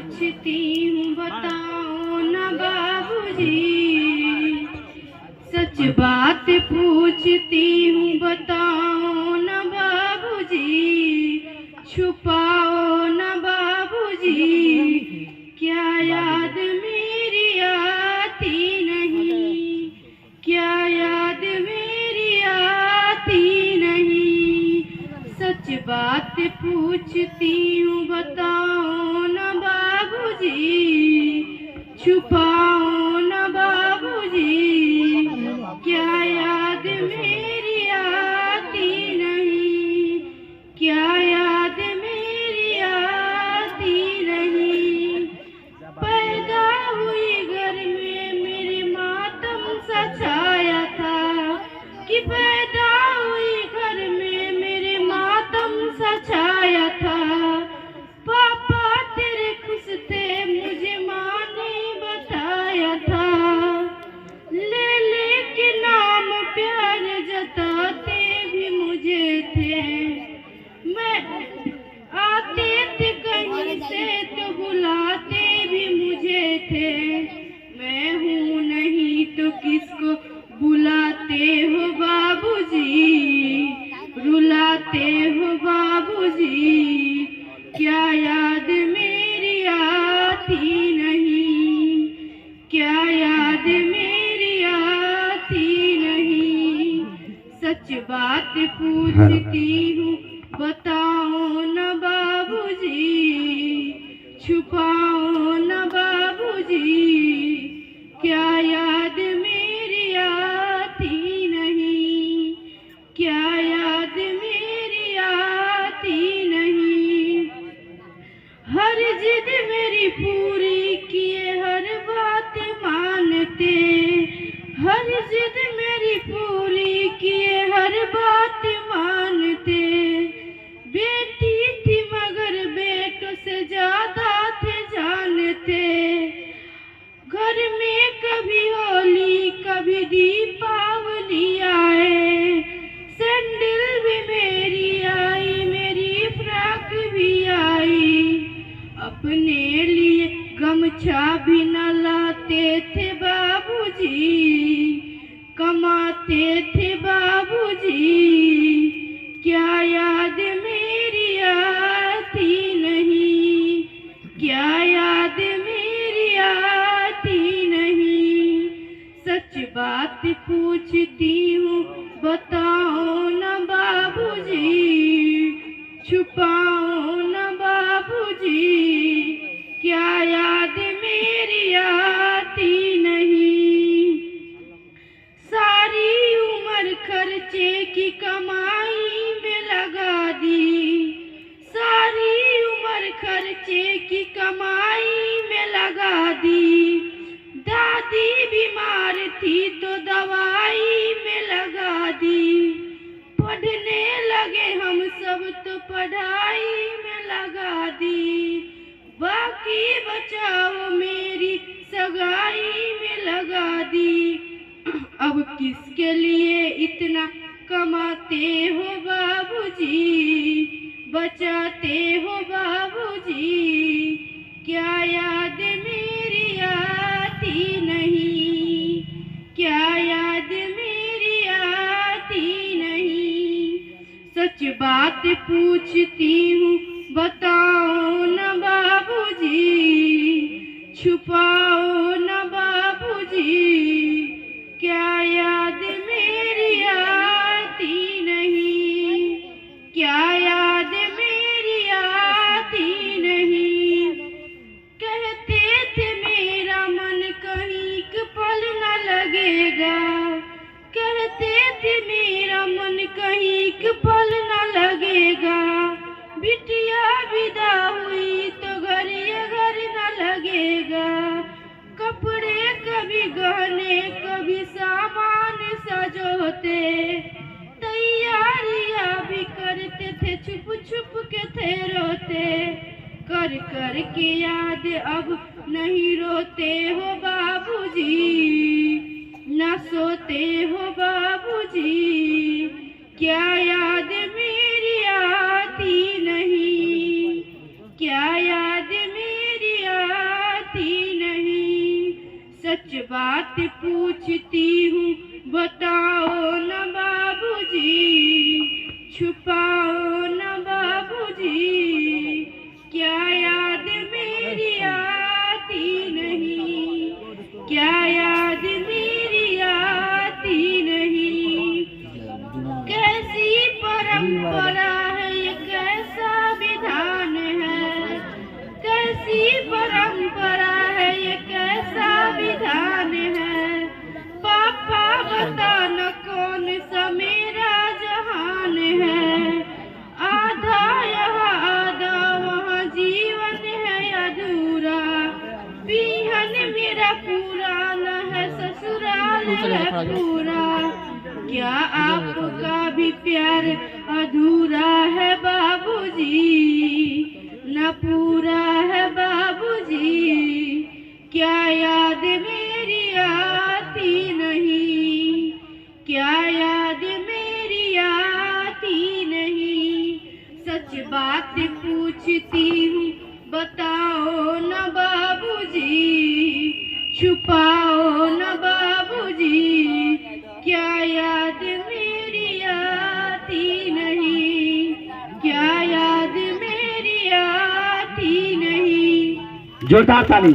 पूछती हूँ बताओ न बाबूजी, सच बात पूछती हूँ बताओ न बाबूजी, छुपाओ न बाबूजी, क्या याद मेरी आती नहीं, क्या याद मेरी आती नहीं, सच बात पूछती हूँ बताओ न बाबूजी, छुपाओ न बाबूजी, क्या याद मेरी आती नहीं, क्या याद मेरी आती नहीं, पैदा हुई घर में मेरे मातम सा छाया था, कि पैदा हुई घर में मेरे मातम सा छाया था, पापा तेरे खुश थे मुझे माँ ने बताया था, ले के नाम प्यार जताते भी मुझे थे, मैं आते थे कहीं से तो बुलाते भी मुझे थे, मैं हूँ नहीं तो किसको बुलाते हो बाबूजी, रुलाते हो बाबूजी, क्या याद मेरी आती नहीं, क्या याद मेरी आती नहीं, सच बात पूछती हूँ बताओ न बाबूजी, छुपाओ न बाबूजी, क्या याद मेरी आती नहीं, क्या याद मेरी आती नहीं, हर जिद मेरी पूरी किए हर बात मानते, हर जिद मेरी पूरी किए हर बात मानते, बेटी थी मगर बेटों से ज्यादा थे जानते, घर में कभी होली कभी दीपावली आए, सैंडल भी मेरी आई मेरी फ्रॉक भी आई, अपने लिए गमछा भी न लाते थे बाबूजी, कमाते थे बाबूजी, क्या याद मेरी आती नहीं, क्या याद मेरी आती नहीं, सच बात पूछती हूँ बताओ न बाबूजी, छुपाओ न बाबूजी, क्या याद मेरी आती नहीं, सारी उम्र खर्चे की कमाई में लगा दी, सारी उम्र खर्चे की कमाई में लगा दी, दादी बीमार थी तो दवाई में लगा दी, पढ़ने लगे हम सब तो पढ़ाई में लगा दी, बाकी बचाओ मेरी सगाई में लगा दी, अब किसके लिए इतना कमाते हो बाबूजी, बचाते हो बाबूजी, क्या याद मेरी आती नहीं, क्या याद मेरी आती नहीं, सच बात पूछती हूँ बताओ न बाबूजी, छुपाओ न बाबूजी, क्या याद मेरी आती नहीं, क्या याद मेरी आती नहीं, कहते थे मेरा मन कहीं एक पल न लगेगा, कहते थे मेरा मन कहीं एक पल न लगेगा, बिटिया विदा हुई तो घर ये घर न लगेगा, कपड़े कभी गहने कभी सामान सजोते, तैयारियां भी करते थे छुप छुप के थे रोते, कर कर के याद अब नहीं रोते हो बाबूजी, न सोते हो बाबूजी, क्या याद मेरी आती नहीं, क्या याद मेरी बात पूछती हूँ बताओ न बाबूजी, छुपाओ न बाबूजी, क्या याद मेरी आती नहीं, क्या याद मेरी आती नहीं। कैसी परंपरा है ये, कैसा विधान है, कैसी परंपरा है ये, कैसा विधान है। पापा बता न कौन सा मेरा जहान है, आधा यहाँ आधा वहाँ जीवन है अधूरा, पीहन मेरा पुराना है ससुराल है पूरा। क्या आपका भी प्यार अधूरा है बाबूजी, न पूरा है बाबूजी, क्या याद मेरी आती नहीं, क्या याद मेरी आती नहीं। सच बात पूछती हूँ बताओ न बाबूजी, छुपाओ न बाबूजी, क्या याद मेरी आती नहीं, क्या याद मेरी आती नहीं। जोरदार ताली।